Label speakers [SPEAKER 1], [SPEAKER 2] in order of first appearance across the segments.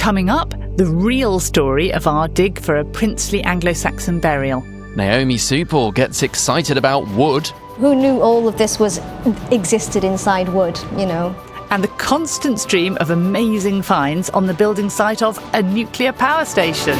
[SPEAKER 1] Coming up, the real story of our dig for a princely Anglo-Saxon burial.
[SPEAKER 2] Naomi Sewpaul gets excited about wood.
[SPEAKER 3] Who knew all of this existed inside wood, you know?
[SPEAKER 1] And the constant stream of amazing finds on the building site of a nuclear power station.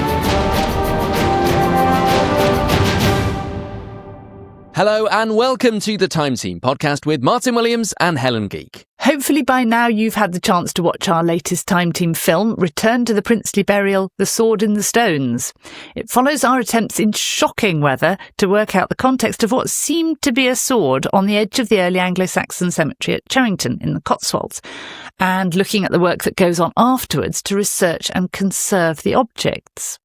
[SPEAKER 2] Hello and welcome to the Time Team podcast with Martyn Williams and Helen Geake.
[SPEAKER 1] Hopefully by now you've had the chance to watch our latest Time Team film, Return to the Princely Burial, The Sword in the Stones. It follows our attempts in shocking weather to work out the context of what seemed to be a sword on the edge of the early Anglo-Saxon cemetery at Cherington in the Cotswolds, and looking at the work that goes on afterwards to research and conserve the objects.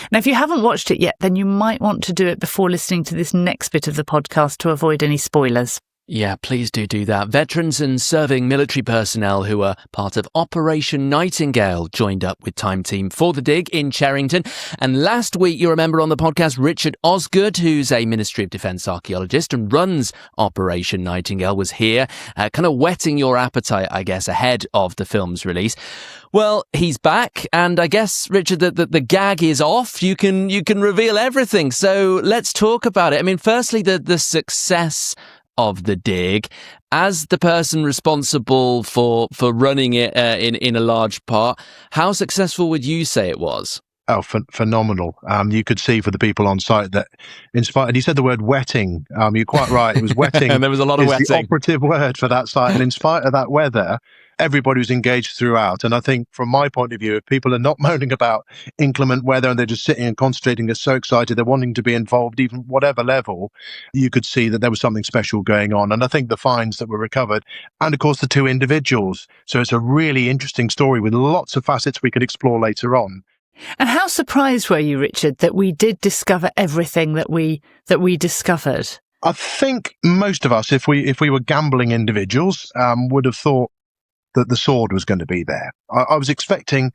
[SPEAKER 1] Now, if you haven't watched it yet, then you might want to do it before listening to this next bit of the podcast to avoid any spoilers.
[SPEAKER 2] Yeah, please do that. Veterans and serving military personnel who are part of Operation Nightingale joined up with Time Team for the dig in Cherington. And last week, you remember on the podcast, Richard Osgood, who's a Ministry of Defence archaeologist and runs Operation Nightingale, was here, kind of whetting your appetite, I guess, ahead of the film's release. Well, he's back, and I guess, Richard, the gag is off. You can reveal everything. So let's talk about it. I mean, firstly, the success of the dig. As the person responsible for running it in a large part, how successful would you say it was?
[SPEAKER 4] Oh, phenomenal. You could see for the people on site that and you said the word wetting. You're quite right. It was wetting.
[SPEAKER 2] And there was a lot of wetting.
[SPEAKER 4] The operative word for that site. And in spite of that weather, everybody was engaged throughout. And I think from my point of view, if people are not moaning about inclement weather and they're just sitting and concentrating, they're so excited, they're wanting to be involved, even whatever level, you could see that there was something special going on. And I think the finds that were recovered, and of course the two individuals. So it's a really interesting story with lots of facets we could explore later on.
[SPEAKER 1] And how surprised were you, Richard, that we did discover everything that we discovered?
[SPEAKER 4] I think most of us, if we were gambling individuals, would have thought that the sword was going to be there. I was expecting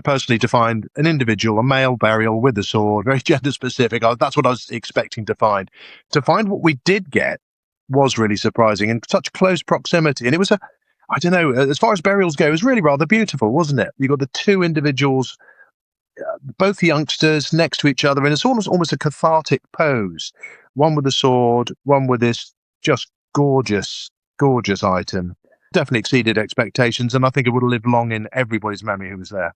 [SPEAKER 4] personally to find an individual, a male burial with a sword, very gender specific. That's what I was expecting to find. To find what we did get was really surprising in such close proximity. And it was I don't know, as far as burials go, it was really rather beautiful, wasn't it? You got the two individuals, both youngsters next to each other, and it's almost a cathartic pose. One with a sword, one with this just gorgeous item. Definitely exceeded expectations, and I think it would have lived long in everybody's memory who was there.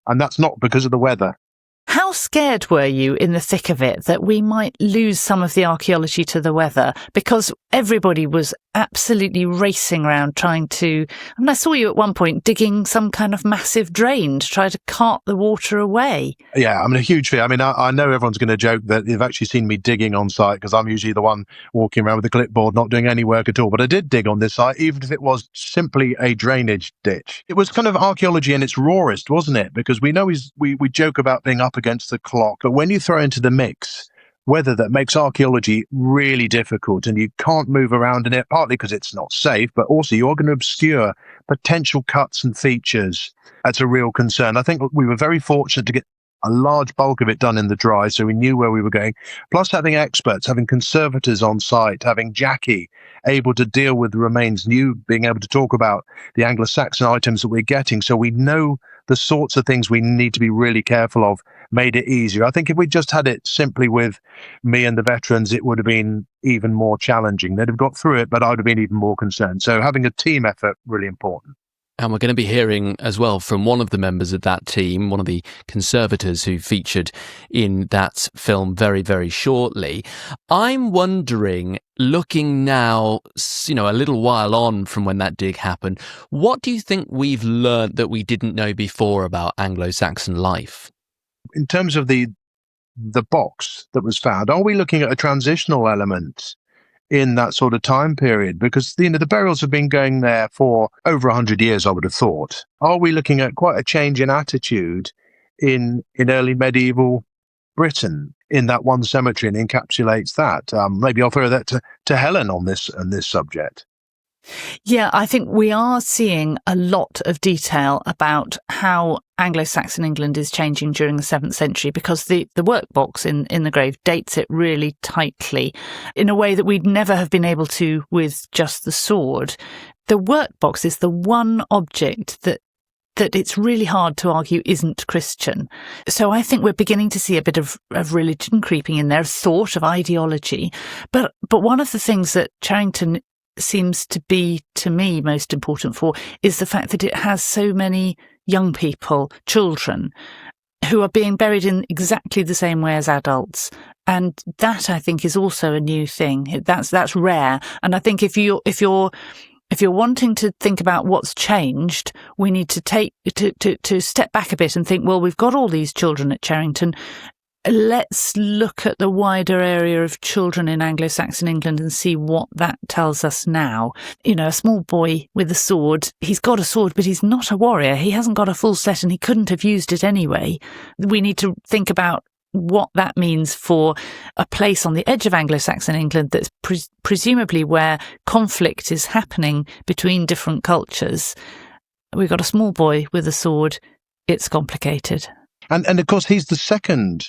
[SPEAKER 4] And that's not because of the weather.
[SPEAKER 1] How scared were you in the thick of it that we might lose some of the archaeology to the weather? Because everybody was absolutely racing around trying to... I mean, I saw you at one point digging some kind of massive drain to try to cart the water away.
[SPEAKER 4] Yeah, I'm a huge fan. I mean, I know everyone's going to joke that they've actually seen me digging on site because I'm usually the one walking around with a clipboard, not doing any work at all. But I did dig on this site, even if it was simply a drainage ditch. It was kind of archaeology in its rawest, wasn't it? Because we know we joke about being up against the clock, but when you throw into the mix weather that makes archaeology really difficult and you can't move around in it, partly because it's not safe, but also you're going to obscure potential cuts and features. That's a real concern. I think we were very fortunate to get a large bulk of it done in the dry, so we knew where we were going. Plus having experts, having conservators on site, having Jackie able to deal with the remains, being able to talk about the Anglo-Saxon items that we're getting, so we know the sorts of things we need to be really careful of, made it easier. I think if we just had it simply with me and the veterans, it would have been even more challenging. They'd have got through it, but I would have been even more concerned. So having a team effort, really important.
[SPEAKER 2] And we're going to be hearing as well from one of the members of that team, one of the conservators who featured in that film very, very shortly. I'm wondering, looking now, a little while on from when that dig happened, what do you think we've learned that we didn't know before about Anglo-Saxon life?
[SPEAKER 4] In terms of the box that was found, are we looking at a transitional element in that sort of time period? Because the burials have been going there for over 100 years, I would have thought. Are we looking at quite a change in attitude in early medieval Britain in that one cemetery, and encapsulates that? Maybe I'll throw that to Helen on this subject.
[SPEAKER 1] Yeah, I think we are seeing a lot of detail about how Anglo-Saxon England is changing during the 7th century, because the workbox in the grave dates it really tightly in a way that we'd never have been able to with just the sword. The workbox is the one object that that it's really hard to argue isn't Christian. So I think we're beginning to see a bit of religion creeping in there, thought of ideology. But one of the things that Cherington seems to be, to me, most important for is the fact that it has so many young people, children, who are being buried in exactly the same way as adults. And that, I think, is also a new thing. That's rare. And I think if you're wanting to think about what's changed, we need to step back a bit and think, well, we've got all these children at Cherington. Let's look at the wider area of children in Anglo-Saxon England and see what that tells us now. You know, a small boy with a sword, he's got a sword, but he's not a warrior. He hasn't got a full set and he couldn't have used it anyway. We need to think about what that means for a place on the edge of Anglo-Saxon England that's presumably where conflict is happening between different cultures. We've got a small boy with a sword. It's complicated.
[SPEAKER 4] And of course, he's the second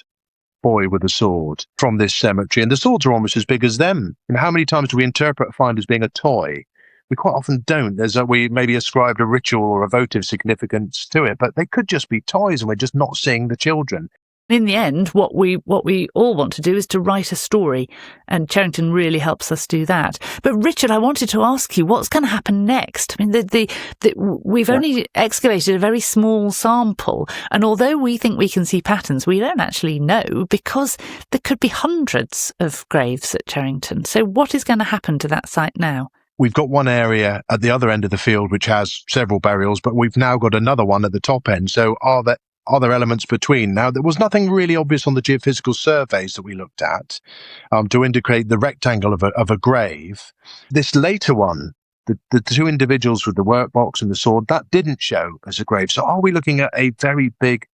[SPEAKER 4] boy with a sword from this cemetery, and the swords are almost as big as them. And how many times do we interpret a find as being a toy? We quite often don't. We maybe ascribed a ritual or a votive significance to it, but they could just be toys, and we're just not seeing the children.
[SPEAKER 1] In the end, what we all want to do is to write a story, and Cherington really helps us do that. But Richard, I wanted to ask you, what's going to happen next? I mean, we've only excavated a very small sample, and although we think we can see patterns, we don't actually know, because there could be hundreds of graves at Cherington. So what is going to happen to that site now?
[SPEAKER 4] We've got one area at the other end of the field which has several burials, but we've now got another one at the top end. So are there elements between? Now, there was nothing really obvious on the geophysical surveys that we looked at to indicate the rectangle of a grave. This later one, the two individuals with the workbox and the sword, that didn't show as a grave. So are we looking at a very big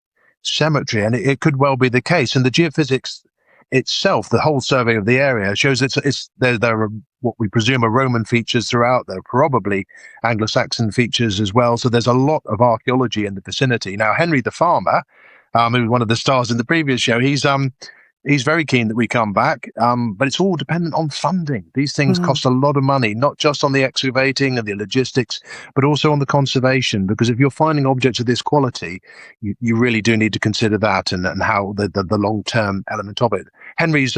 [SPEAKER 4] cemetery? And it could well be the case. And the geophysics itself, the whole survey of the area, shows there are what we presume are Roman features throughout. There are probably Anglo-Saxon features as well. So there's a lot of archaeology in the vicinity. Now, Henry the farmer, who was one of the stars in the previous show, he's very keen that we come back, but it's all dependent on funding. These things cost a lot of money, not just on the excavating and the logistics, but also on the conservation, because if you're finding objects of this quality, you really do need to consider that and how the long-term element of it. Henry's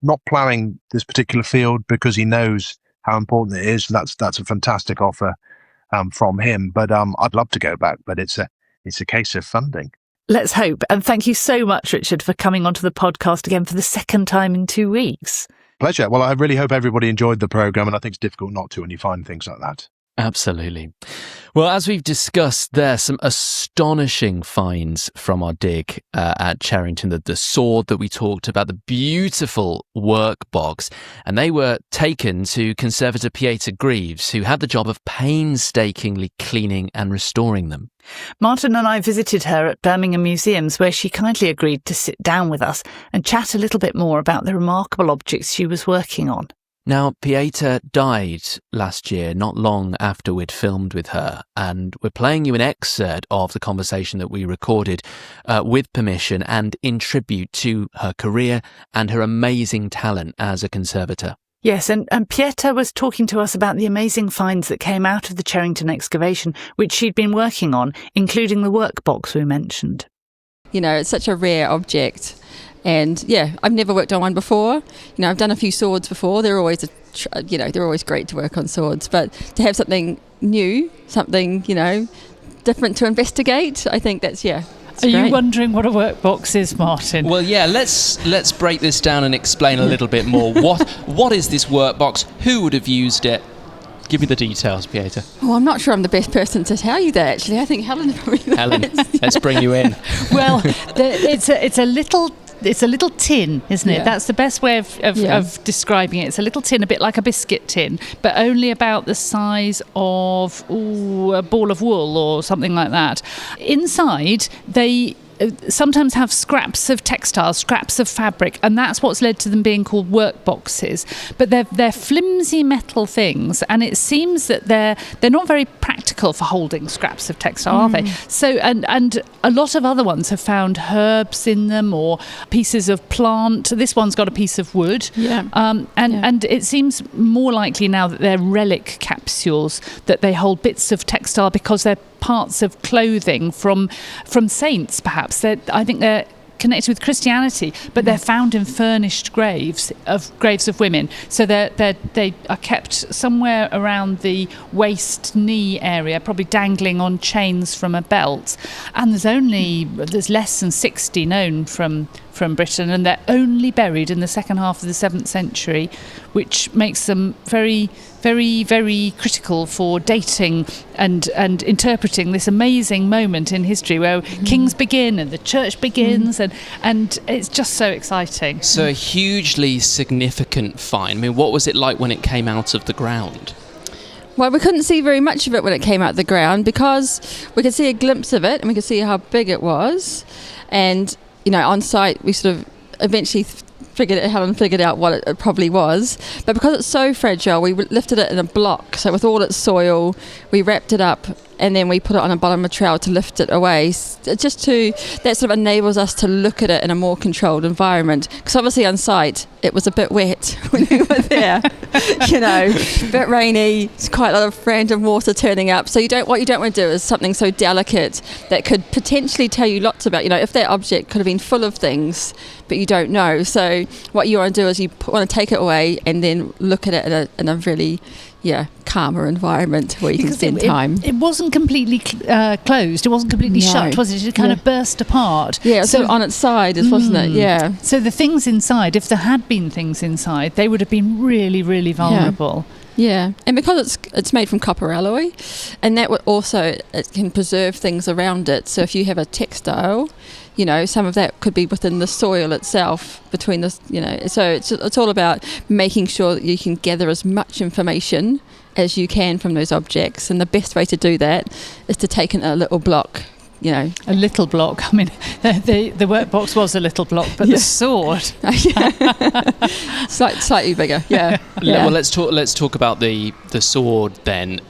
[SPEAKER 4] not ploughing this particular field because he knows how important it is. That's a fantastic offer from him, but I'd love to go back, but it's a case of funding.
[SPEAKER 1] Let's hope. And thank you so much, Richard, for coming onto the podcast again for the second time in 2 weeks.
[SPEAKER 4] Pleasure. Well, I really hope everybody enjoyed the programme, and I think it's difficult not to when you find things like that.
[SPEAKER 2] Absolutely. Well, as we've discussed, there are some astonishing finds from our dig at Cherington. The sword that we talked about, the beautiful workbox, and they were taken to conservator Pieter Greaves, who had the job of painstakingly cleaning and restoring them.
[SPEAKER 1] Martyn and I visited her at Birmingham Museums, where she kindly agreed to sit down with us and chat a little bit more about the remarkable objects she was working on.
[SPEAKER 2] Now, Pieter died last year, not long after we'd filmed with her, and we're playing you an excerpt of the conversation that we recorded with permission and in tribute to her career and her amazing talent as a conservator.
[SPEAKER 1] Yes, and Pieter was talking to us about the amazing finds that came out of the Cherington excavation, which she'd been working on, including the workbox we mentioned.
[SPEAKER 5] You know, it's such a rare object. And yeah, I've never worked on one before. You know, I've done a few swords before. They're always, they're always great to work on swords. But to have something new, something, different to investigate, I think that's, Are
[SPEAKER 1] great. You wondering what a workbox is, Martyn?
[SPEAKER 2] Well, yeah, let's break this down and explain a little bit more. What is this workbox? Who would have used it? Give me the details, Pieter.
[SPEAKER 5] Oh, I'm not sure I'm the best person to tell you that, actually. I think Helen probably
[SPEAKER 2] Helen, let's bring you in.
[SPEAKER 1] Well, it's a little tin, isn't it? Yeah. That's the best way of describing it. It's a little tin, a bit like a biscuit tin, but only about the size of a ball of wool or something like that. Inside, they sometimes have scraps of textiles, scraps of fabric, and that's what's led to them being called workboxes. But they're flimsy metal things, and it seems that they're not very practical for holding scraps of textile, are they? So and a lot of other ones have found herbs in them or pieces of plant. This one's got a piece of wood. And it seems more likely now that they're relic capsules, that they hold bits of textile because they're parts of clothing from saints, perhaps. I think they're connected with Christianity, but they're found in furnished graves of women. So they are kept somewhere around the waist knee area, probably dangling on chains from a belt. And there's less than 60 known from Britain, and they're only buried in the second half of the 7th century, which makes them very, very, very critical for dating and interpreting this amazing moment in history where kings begin and the church begins, and it's just so exciting.
[SPEAKER 2] So a hugely significant find. I mean, what was it like when it came out of the ground?
[SPEAKER 5] Well, we couldn't see very much of it when it came out of the ground because we could see a glimpse of it and we could see how big it was. And on site, we sort of eventually Helen figured out what it probably was. But because it's so fragile, we lifted it in a block. So with all its soil, we wrapped it up and then we put it on a bottom of a trowel to lift it away. That sort of enables us to look at it in a more controlled environment. Because obviously on site, it was a bit wet when we were there. A bit rainy, it's quite a lot of random water turning up. So what you don't want to do is something so delicate that could potentially tell you lots about, if that object could have been full of things, but you don't know. So what you want to do is you want to take it away and then look at it in a really calmer environment where you can spend time.
[SPEAKER 1] It wasn't completely closed. It wasn't completely shut, was it? It kind of burst apart.
[SPEAKER 5] Yeah, so on its side, wasn't it? Yeah.
[SPEAKER 1] So the things inside, if there had been things inside, they would have been really, really vulnerable.
[SPEAKER 5] Yeah, and because it's made from copper alloy, and that would also, it can preserve things around it. So if you have a textile, some of that could be within the soil itself, between the, so it's all about making sure that you can gather as much information as you can from those objects, and the best way to do that is to take in a little block. A
[SPEAKER 1] little block. I mean, the workbox was a little block, but the sword,
[SPEAKER 5] slightly bigger. Yeah.
[SPEAKER 2] Well, let's talk about the sword then.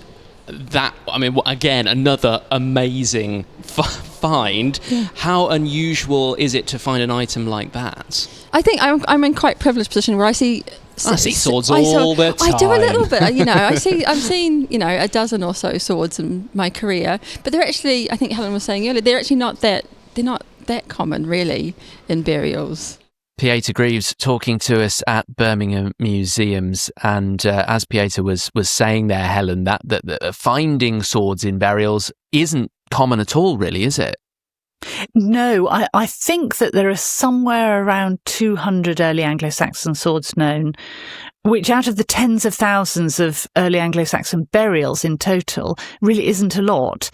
[SPEAKER 2] That, I mean, again, another amazing find. Yeah. How unusual is it to find an item like that?
[SPEAKER 5] I think I'm in quite a privileged position where I see
[SPEAKER 2] swords all the time.
[SPEAKER 5] I do a little bit, I've seen, a dozen or so swords in my career, but they're actually, I think Helen was saying earlier, they're actually not that common really in burials.
[SPEAKER 2] Pieter Greaves talking to us at Birmingham Museums, and as Pieter was saying there, Helen, that finding swords in burials isn't common at all, really, is it?
[SPEAKER 1] No, I think that there are somewhere around 200 early Anglo-Saxon swords known, which out of the tens of thousands of early Anglo-Saxon burials in total really isn't a lot.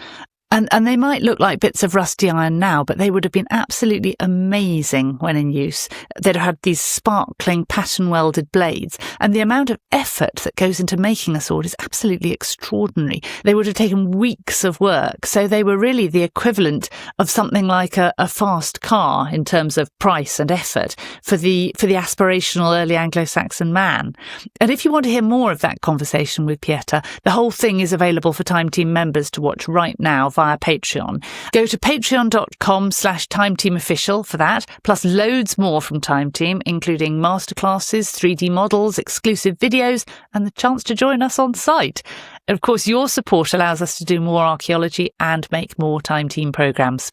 [SPEAKER 1] And they might look like bits of rusty iron now, but they would have been absolutely amazing when in use. They'd have had these sparkling pattern-welded blades, and the amount of effort that goes into making a sword is absolutely extraordinary. They would have taken weeks of work, so they were really the equivalent of something like a fast car in terms of price and effort for the aspirational early Anglo-Saxon man. And if you want to hear more of that conversation with Pieter, the whole thing is available for Time Team members to watch right now via Patreon. Go to patreon.com/timeteamofficial for that, plus loads more from Time Team, including masterclasses, 3D models, exclusive videos, and the chance to join us on site. And of course, your support allows us to do more archaeology and make more Time Team programmes.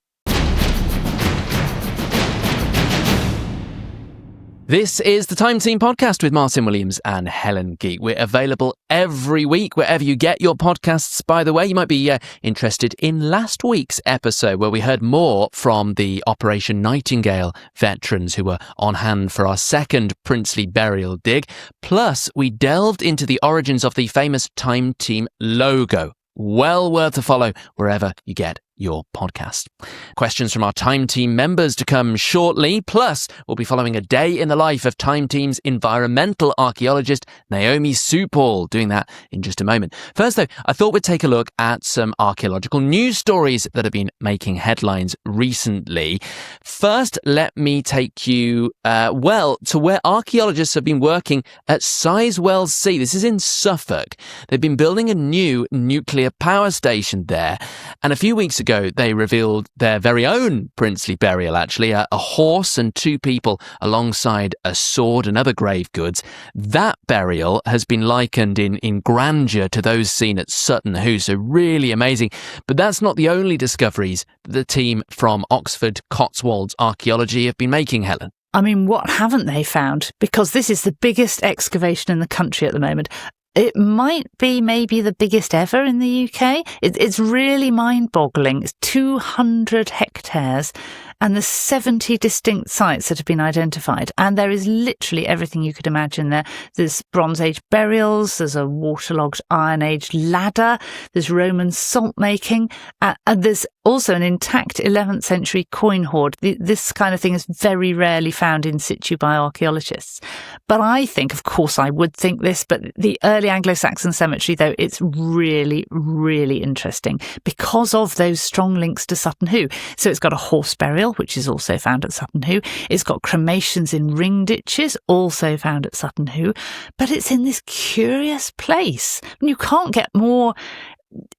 [SPEAKER 2] This is the Time Team podcast with Martyn Williams and Helen Geake. We're available every week wherever you get your podcasts. By the way, you might be interested in last week's episode where we heard more from the Operation Nightingale veterans who were on hand for our second princely burial dig. Plus, we delved into the origins of the famous Time Team logo. Well worth a follow wherever you get your podcast. Questions from our Time Team members to come shortly. Plus, we'll be following a day in the life of Time Team's environmental archaeologist, Naomi Sewpaul, doing that in just a moment. First, though, I thought we'd take a look at some archaeological news stories that have been making headlines recently. First, let me take you, to where archaeologists have been working at Sizewell C. This is in Suffolk. They've been building a new nuclear power station there. And a few weeks ago, they revealed their very own princely burial, actually, a horse and 2 people alongside a sword and other grave goods. That burial has been likened in grandeur to those seen at Sutton Hoo, so really amazing. But that's not the only discoveries that the team from Oxford Cotswolds Archaeology have been making, Helen.
[SPEAKER 1] I mean, what haven't they found? Because this is the biggest excavation in the country at the moment. It might be maybe the biggest ever in the UK. It's really mind-boggling. It's 200 hectares and there's 70 distinct sites that have been identified. And there is literally everything you could imagine there. There's Bronze Age burials, there's a waterlogged Iron Age ladder, there's Roman salt making, and there's also an intact 11th century coin hoard. This kind of thing is very rarely found in situ by archaeologists. But I think, of course I would think this, but the early Anglo-Saxon cemetery, though, it's really, really interesting because of those strong links to Sutton Hoo. So it's got a horse burial, which is also found at Sutton Hoo. It's got cremations in ring ditches, also found at Sutton Hoo. But it's in this curious place. And you can't get more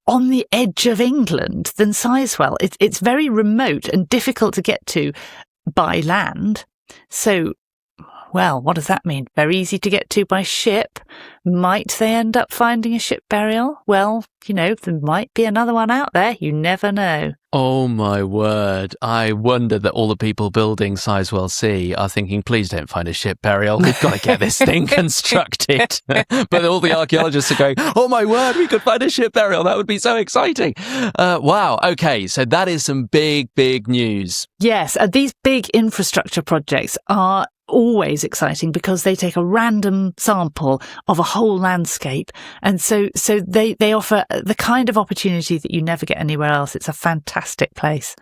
[SPEAKER 1] on the edge of England than Sizewell. It's very remote and difficult to get to by land. So, well, what does that mean? Very easy to get to by ship. Might they end up finding a ship burial? Well, there might be another one out there. You never know.
[SPEAKER 2] Oh, my word. I wonder that all the people building Sizewell C are thinking, please don't find a ship burial. We've got to get this thing constructed. But all the archaeologists are going, oh, my word, we could find a ship burial. That would be so exciting. Wow. OK, so that is some big, big news. Yes,
[SPEAKER 1] these big infrastructure projects are always exciting because they take a random sample of a whole landscape, and so they offer the kind of opportunity that you never get anywhere else. It's a fantastic place.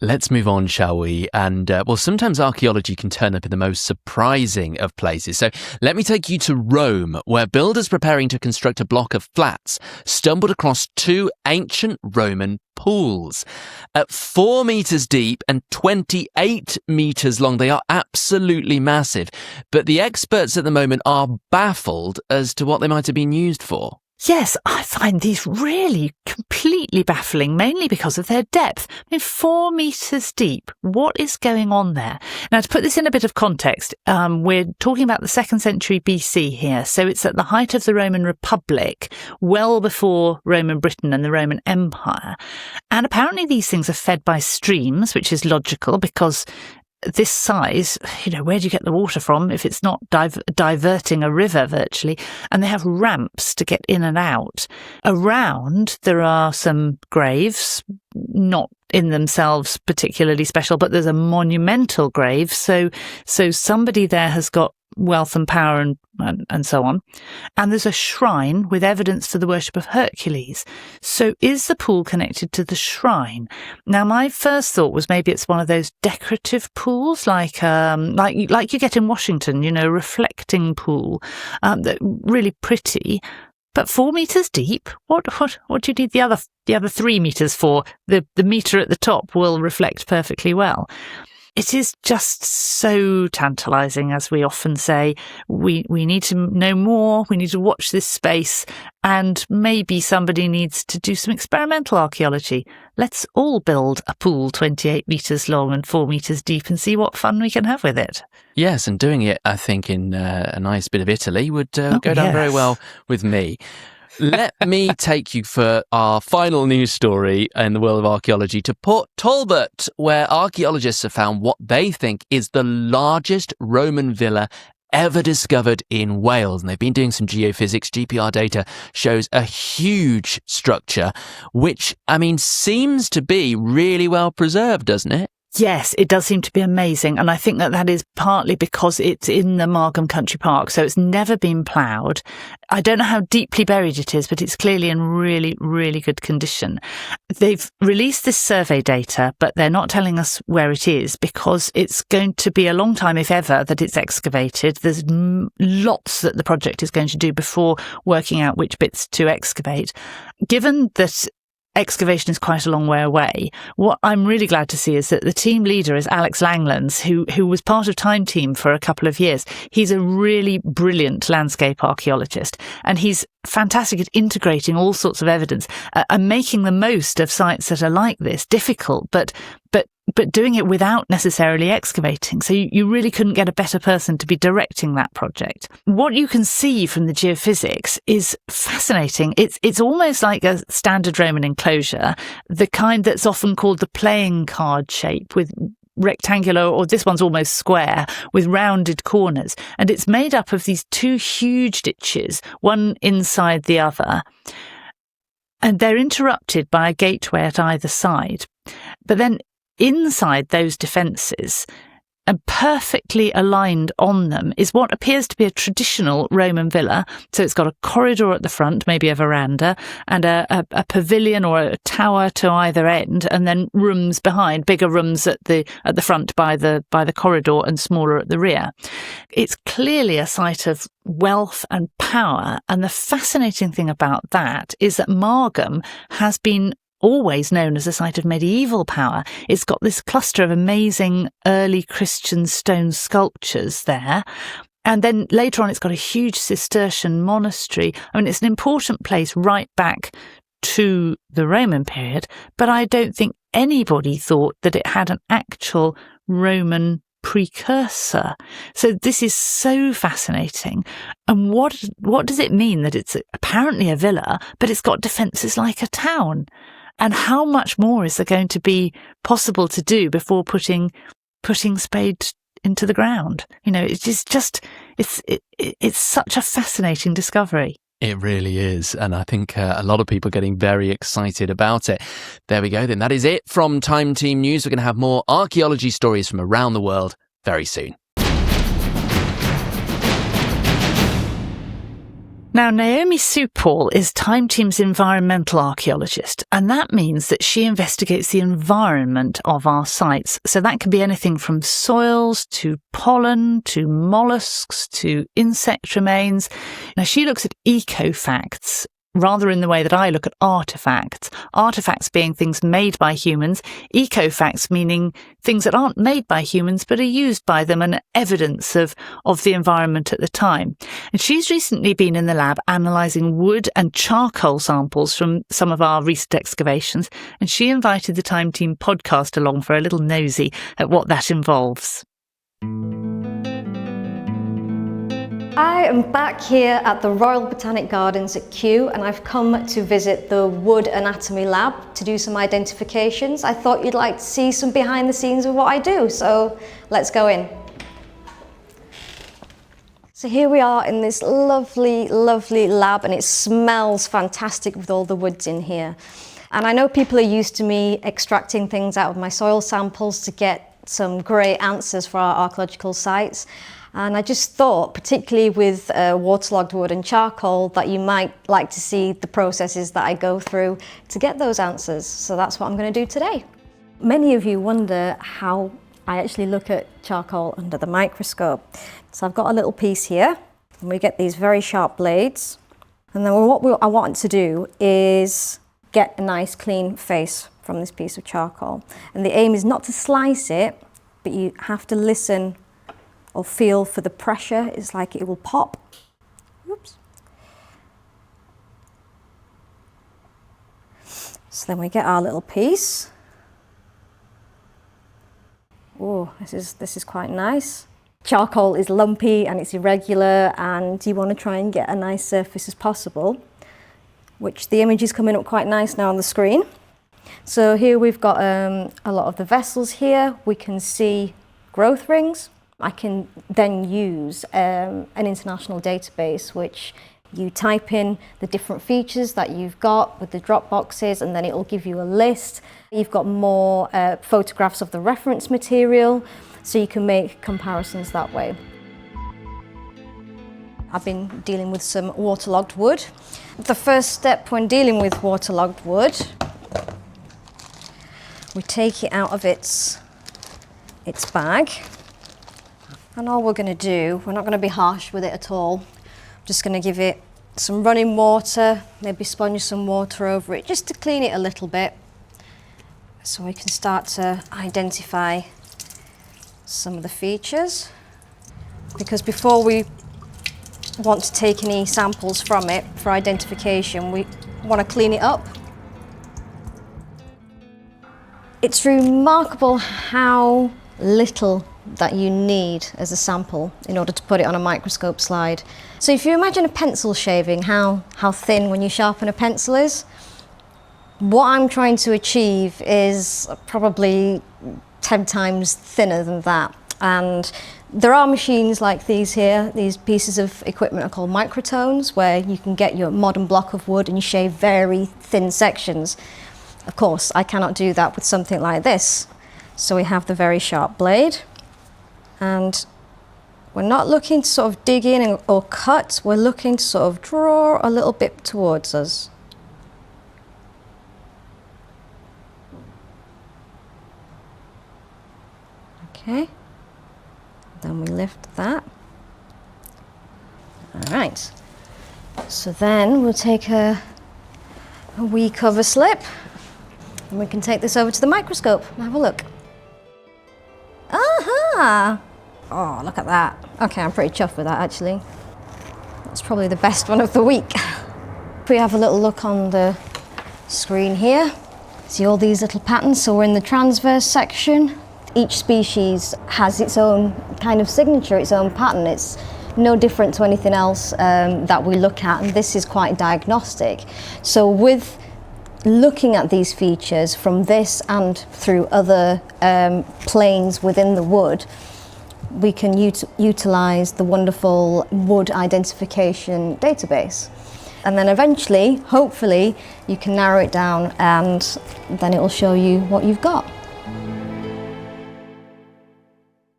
[SPEAKER 2] Let's move on, shall we? And, sometimes archaeology can turn up in the most surprising of places. So let me take you to Rome, where builders preparing to construct a block of flats stumbled across 2 ancient Roman pools. At 4 metres deep and 28 metres long, they are absolutely massive. But the experts at the moment are baffled as to what they might have been used for.
[SPEAKER 1] Yes, I find these really completely baffling, mainly because of their depth. 4 metres deep. What is going on there? Now, to put this in a bit of context, we're talking about the 2nd century BC here. So it's at the height of the Roman Republic, well before Roman Britain and the Roman Empire. And apparently these things are fed by streams, which is logical because this size, where do you get the water from if it's not diverting a river virtually? And they have ramps to get in and out. Around, there are some graves, not in themselves particularly special, but there's a monumental grave. So somebody there has got wealth and power and so on. And there's a shrine with evidence for the worship of Hercules. So is the pool connected to the shrine? Now, my first thought was maybe it's one of those decorative pools, like you get in Washington, reflecting pool, really pretty. But 4 metres deep? What do you need the other 3 metres for? The metre at the top will reflect perfectly well. It is just so tantalising, as we often say. We need to know more, we need to watch this space, and maybe somebody needs to do some experimental archaeology. Let's all build a pool 28 metres long and 4 metres deep and see what fun we can have with it.
[SPEAKER 2] Yes, and doing it, I think, in a nice bit of Italy would go down very well with me. Let me take you for our final news story in the world of archaeology to Port Talbot, where archaeologists have found what they think is the largest Roman villa ever discovered in Wales. And they've been doing some geophysics. GPR data shows a huge structure, which, seems to be really well preserved, doesn't it?
[SPEAKER 1] Yes, it does seem to be amazing. And I think that is partly because it's in the Margam Country Park, so it's never been ploughed. I don't know how deeply buried it is, but it's clearly in really, really good condition. They've released this survey data, but they're not telling us where it is because it's going to be a long time, if ever, that it's excavated. There's lots that the project is going to do before working out which bits to excavate. Given that excavation is quite a long way away, what I'm really glad to see is that the team leader is Alex Langlands, who was part of Time Team for a couple of years. He's a really brilliant landscape archaeologist, and he's fantastic at integrating all sorts of evidence and making the most of sites that are like this, difficult, but doing it without necessarily excavating. So you really couldn't get a better person to be directing that project. What you can see from the geophysics is fascinating. It's almost like a standard Roman enclosure, the kind that's often called the playing card shape, with rectangular, or this one's almost square, with rounded corners. And it's made up of these two huge ditches, one inside the other. And they're interrupted by a gateway at either side. But then inside those defences, and perfectly aligned on them, is what appears to be a traditional Roman villa. So it's got a corridor at the front, maybe a veranda, and a pavilion or a tower to either end, and then rooms behind, bigger rooms at the front by the corridor and smaller at the rear. It's clearly a site of wealth and power, and the fascinating thing about that is that Margam has been always known as a site of medieval power. It's got this cluster of amazing early Christian stone sculptures there. And then later on, it's got a huge Cistercian monastery. I mean, it's an important place right back to the Roman period, but I don't think anybody thought that it had an actual Roman precursor. So this is so fascinating. And what does it mean that it's apparently a villa, but it's got defences like a town? And how much more is there going to be possible to do before putting spade into the ground? You know, it's such a fascinating discovery.
[SPEAKER 2] It really is. And I think a lot of people are getting very excited about it. There we go then. That is it from Time Team News. We're going to have more archaeology stories from around the world very soon.
[SPEAKER 1] Now, Naomi Sewpaul is Time Team's environmental archaeologist, and that means that she investigates the environment of our sites. So that can be anything from soils to pollen to mollusks to insect remains. Now, she looks at eco-facts rather in the way that I look at artefacts. Artefacts being things made by humans, eco-facts meaning things that aren't made by humans but are used by them and evidence of the environment at the time. And she's recently been in the lab analysing wood and charcoal samples from some of our recent excavations, and she invited the Time Team podcast along for a little nosy at what that involves.
[SPEAKER 3] I am back here at the Royal Botanic Gardens at Kew, and I've come to visit the Wood Anatomy Lab to do some identifications. I thought you'd like to see some behind the scenes of what I do, so let's go in. So here we are in this lovely, lovely lab, and it smells fantastic with all the woods in here. And I know people are used to me extracting things out of my soil samples to get some great answers for our archaeological sites. And I just thought, particularly with waterlogged wood and charcoal, that you might like to see the processes that I go through to get those answers. So that's what I'm going to do today. Many of you wonder how I actually look at charcoal under the microscope. So I've got a little piece here, and we get these very sharp blades. And then what I want to do is get a nice clean face from this piece of charcoal. And the aim is not to slice it, but you have to listen or feel for the pressure. It's like it will pop. Oops. So then we get our little piece. Oh, this is quite nice. Charcoal is lumpy and it's irregular, and you want to try and get a nice surface as possible, which the image is coming up quite nice now on the screen. So here we've got a lot of the vessels here. We can see growth rings. I can then use an international database, which you type in the different features that you've got with the drop boxes, and then it will give you a list. You've got more photographs of the reference material, so you can make comparisons that way. I've been dealing with some waterlogged wood. The first step when dealing with waterlogged wood, we take it out of its bag. And all we're going to do, we're not going to be harsh with it at all. I'm just going to give it some running water, maybe sponge some water over it, just to clean it a little bit, so we can start to identify some of the features. Because before we want to take any samples from it for identification, we want to clean it up. It's remarkable how little that you need as a sample in order to put it on a microscope slide. So if you imagine a pencil shaving, how thin when you sharpen a pencil is, what I'm trying to achieve is probably 10 times thinner than that. And there are machines like these here. These pieces of equipment are called microtones, where you can get your modern block of wood and you shave very thin sections. Of course, I cannot do that with something like this. So we have the very sharp blade, and we're not looking to sort of dig in or cut, we're looking to sort of draw a little bit towards us. Okay, then we lift that. All right, so then we'll take a wee cover slip, and we can take this over to the microscope and have a look. Aha! Oh, look at that. Okay, I'm pretty chuffed with that actually. That's probably the best one of the week. If we have a little look on the screen here, see all these little patterns. So we're in the transverse section. Each species has its own kind of signature, its own pattern. It's no different to anything else that we look at, and this is quite diagnostic. So with looking at these features from this and through other planes within the wood, we can utilize the wonderful wood identification database. And then eventually, hopefully, you can narrow it down, and then it will show you what you've got.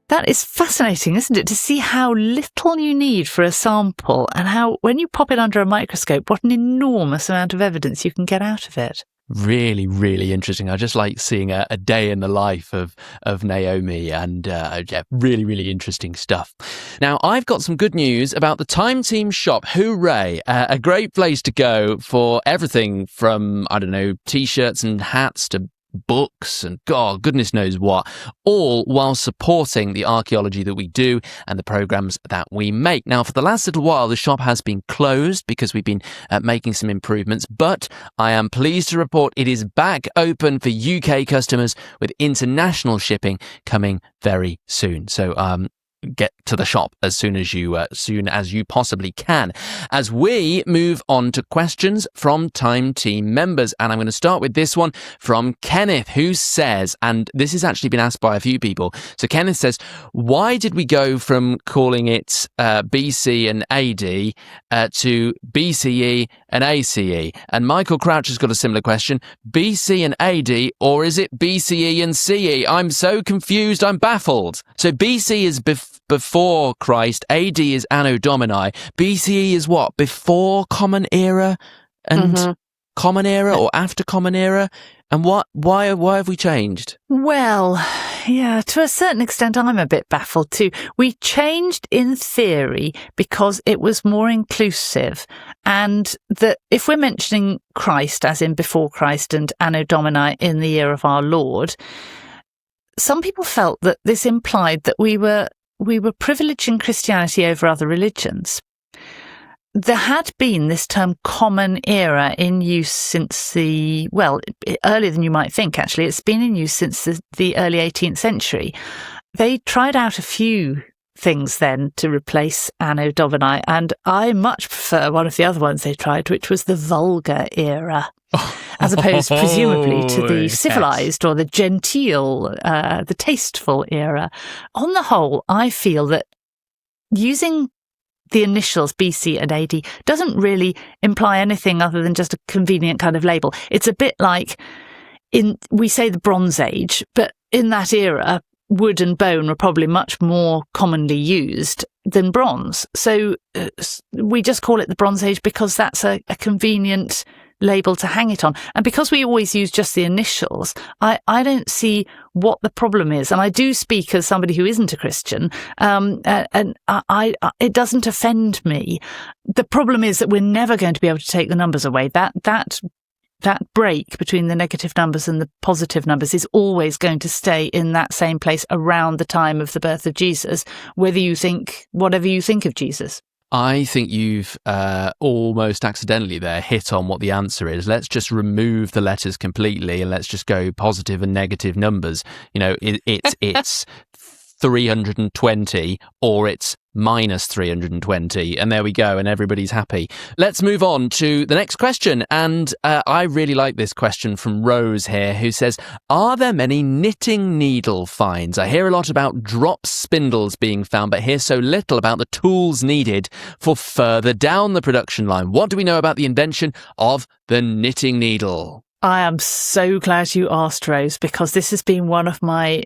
[SPEAKER 1] That is fascinating, isn't it, to see how little you need for a sample, and how, when you pop it under a microscope, what an enormous amount of evidence you can get out of it.
[SPEAKER 2] Really, really interesting. I just like seeing a day in the life of Naomi, and yeah, really, really interesting stuff. Now, I've got some good news about the Time Team shop. Hooray! A great place to go for everything from, I don't know, t-shirts and hats to books and God, goodness knows what, all while supporting the archaeology that we do and the programs that we make. Now, for the last little while, the shop has been closed because we've been making some improvements, but I am pleased to report it is back open for UK customers with international shipping coming very soon. So, get to the shop as soon as you possibly can, as we move on to questions from Time Team members. And I'm going to start with this one from Kenneth, who says, and this has actually been asked by a few people. So Kenneth says, why did we go from calling it BC and AD to BCE and ACE? And Michael Crouch has got a similar question. BC and AD, or is it BCE and CE? I'm so confused, I'm baffled. So BC is before Christ, AD is Anno Domini, BCE is what? Before Common Era and Common Era, or after Common Era? And why have we changed?
[SPEAKER 1] Well, yeah, to a certain extent, I'm a bit baffled too. We changed in theory because it was more inclusive, and that if we're mentioning Christ, as in before Christ, and Anno Domini in the year of our Lord, some people felt that this implied that we were privileging Christianity over other religions. There had been this term common era in use since earlier than you might think, actually. It's been in use since the early 18th century. They tried out a few things then to replace Anno Domini, and I much prefer one of the other ones they tried, which was the vulgar era, as opposed presumably to the civilized or the genteel, the tasteful era. On the whole, I feel that using the initials BC and AD doesn't really imply anything other than just a convenient kind of label. It's a bit like we say the Bronze Age, but in that era, wood and bone were probably much more commonly used than bronze. So we just call it the Bronze Age because that's a convenient label to hang it on. And because we always use just the initials, I don't see what the problem is. And I do speak as somebody who isn't a Christian, and it doesn't offend me. The problem is that we're never going to be able to take the numbers away. That break between the negative numbers and the positive numbers is always going to stay in that same place around the time of the birth of Jesus, whatever you think of Jesus.
[SPEAKER 2] I think you've almost accidentally there hit on what the answer is. Let's just remove the letters completely and let's just go positive and negative numbers. It's 320 or it's minus 320, and there we go, and everybody's happy. Let's move on to the next question, and I really like this question from Rose here, who says, are there many knitting needle finds? I hear a lot about drop spindles being found, but hear so little about the tools needed for further down the production line. What do we know about the invention of the knitting needle?
[SPEAKER 1] I am so glad you asked, Rose, because this has been one of my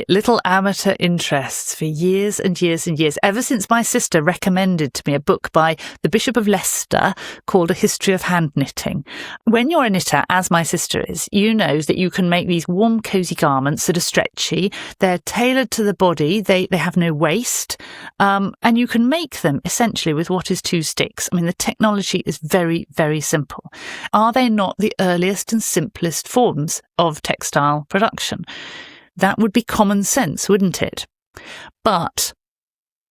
[SPEAKER 1] little amateur interests for years and years and years, ever since my sister recommended to me a book by the Bishop of Leicester called A History of Hand Knitting. When you're a knitter, as my sister is, you know that you can make these warm, cosy garments that are stretchy. They're tailored to the body. They have no waste. And you can make them essentially with what is 2 sticks. I mean, the technology is very, very simple. Are they not the earliest and simplest forms of textile production? That would be common sense, wouldn't it? But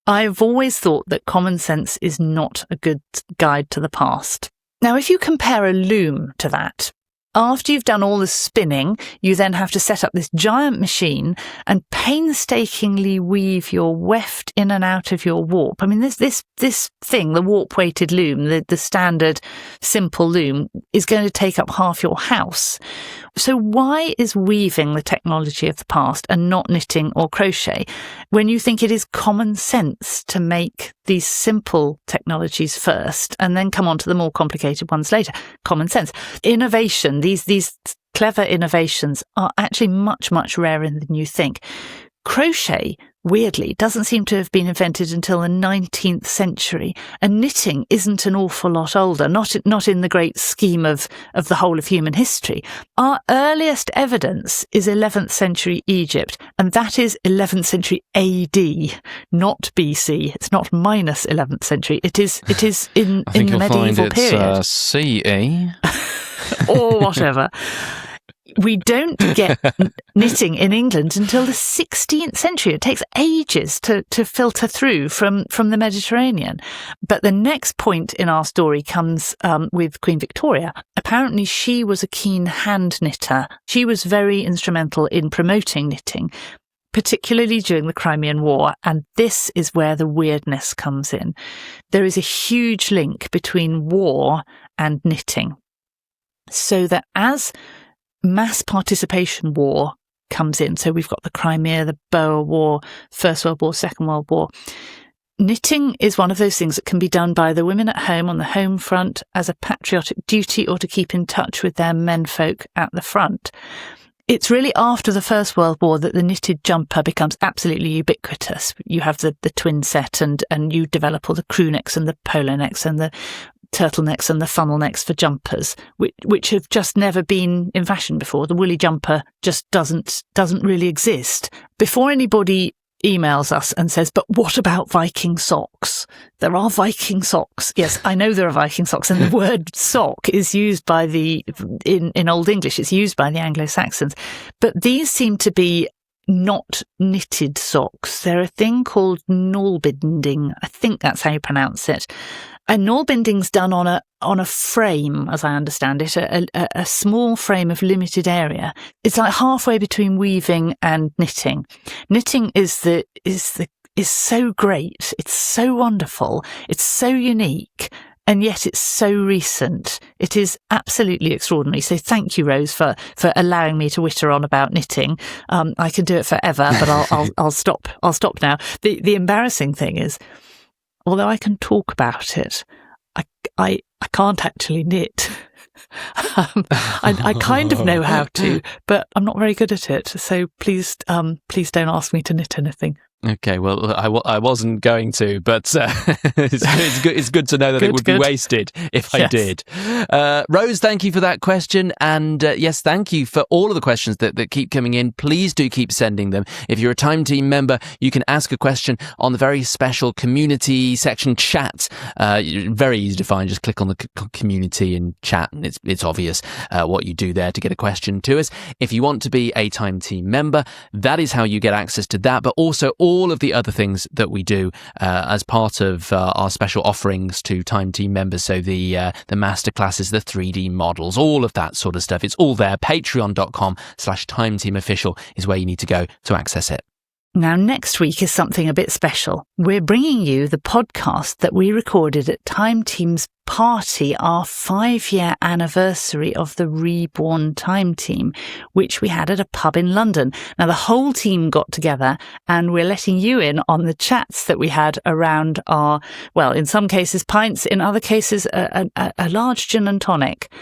[SPEAKER 1] I've always thought that common sense is not a good guide to the past. Now, if you compare a loom to that, after you've done all the spinning, you then have to set up this giant machine and painstakingly weave your weft in and out of your warp. I mean, this thing, the warp-weighted loom, the standard simple loom, is going to take up half your house. So why is weaving the technology of the past and not knitting or crochet when you think it is common sense to make these simple technologies first and then come on to the more complicated ones later? Common sense. Innovation, these clever innovations are actually much, much rarer than you think. Crochet, weirdly, doesn't seem to have been invented until the 19th century, and knitting isn't an awful lot older, not in the great scheme of the whole of human history. Our earliest evidence is 11th century Egypt, and that is 11th century AD, not BC. It's not minus 11th century. It is in the medieval period.
[SPEAKER 2] It's CE.
[SPEAKER 1] Or whatever. We don't get knitting in England until the 16th century. It takes ages to filter through from the Mediterranean. But the next point in our story comes with Queen Victoria. Apparently, she was a keen hand knitter. She was very instrumental in promoting knitting, particularly during the Crimean War. And this is where the weirdness comes in. There is a huge link between war and knitting. So that as mass participation war comes in, so we've got the Crimea, the Boer War, First World War, Second World War, knitting is one of those things that can be done by the women at home on the home front as a patriotic duty or to keep in touch with their menfolk at the front. It's really after the First World War that the knitted jumper becomes absolutely ubiquitous. You have the twin set and you develop all the crew necks and the polo necks and the turtlenecks and the funnel necks for jumpers, which have just never been in fashion before. The woolly jumper just doesn't really exist. Before anybody emails us and says, but what about Viking socks? There are Viking socks. Yes, I know there are Viking socks, and the word sock is used by in Old English, it's used by the Anglo-Saxons. But these seem to be not knitted socks. They're a thing called knallbinding. I think that's how you pronounce it. And knallbinding's done on a frame, as I understand it, a small frame of limited area. It's like halfway between weaving and knitting. Knitting is so great. It's so wonderful. It's so unique. And yet it's so recent. It is absolutely extraordinary. So thank you, Rose, for allowing me to witter on about knitting. I can do it forever, but I'll stop. I'll stop now. The embarrassing thing is, although I can talk about it, I can't actually knit. I kind of know how to, but I'm not very good at it. So please don't ask me to knit anything.
[SPEAKER 2] Okay, well, I wasn't going to, but it's good to know that it would be wasted if I did. Rose, thank you for that question. And yes, thank you for all of the questions that keep coming in. Please do keep sending them. If you're a Time Team member, you can ask a question on the very special community section chat. Very easy to find. Just click on the community and chat, and it's obvious what you do there to get a question to us. If you want to be a Time Team member, that is how you get access to that, but also all all of the other things that we do as part of our special offerings to Time Team members. So the masterclasses, the 3D models, all of that sort of stuff. It's all there. Patreon.com/timeteamofficial is where you need to go to access it.
[SPEAKER 1] Now, next week is something a bit special. We're bringing you the podcast that we recorded at Time Team's party, our 5-year anniversary of the reborn Time Team, which we had at a pub in London. Now, the whole team got together and we're letting you in on the chats that we had around our, well, in some cases pints, in other cases a large gin and tonic.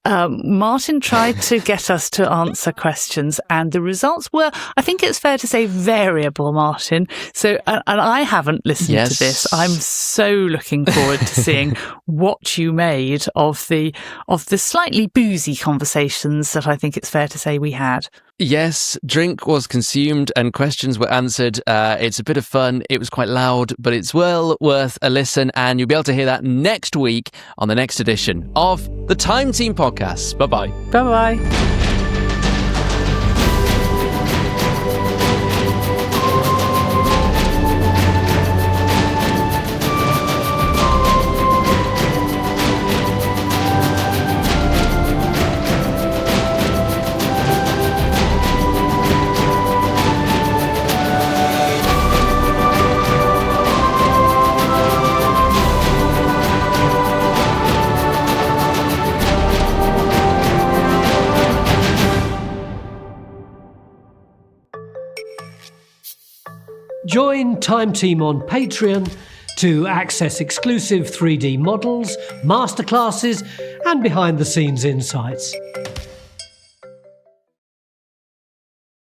[SPEAKER 1] Martyn tried to get us to answer questions, and the results were, I think it's fair to say, variable, Martyn. So, and I haven't listened to this. I'm so looking forward to seeing what you made of the slightly boozy conversations that I think it's fair to say we had.
[SPEAKER 2] Yes, drink was consumed and questions were answered. It's a bit of fun. It was quite loud, but it's well worth a listen, and you'll be able to hear that next week on the next edition of the Time Team podcast. Bye-bye.
[SPEAKER 1] Bye-bye.
[SPEAKER 6] Join Time Team on Patreon to access exclusive 3D models, masterclasses, and behind-the-scenes insights.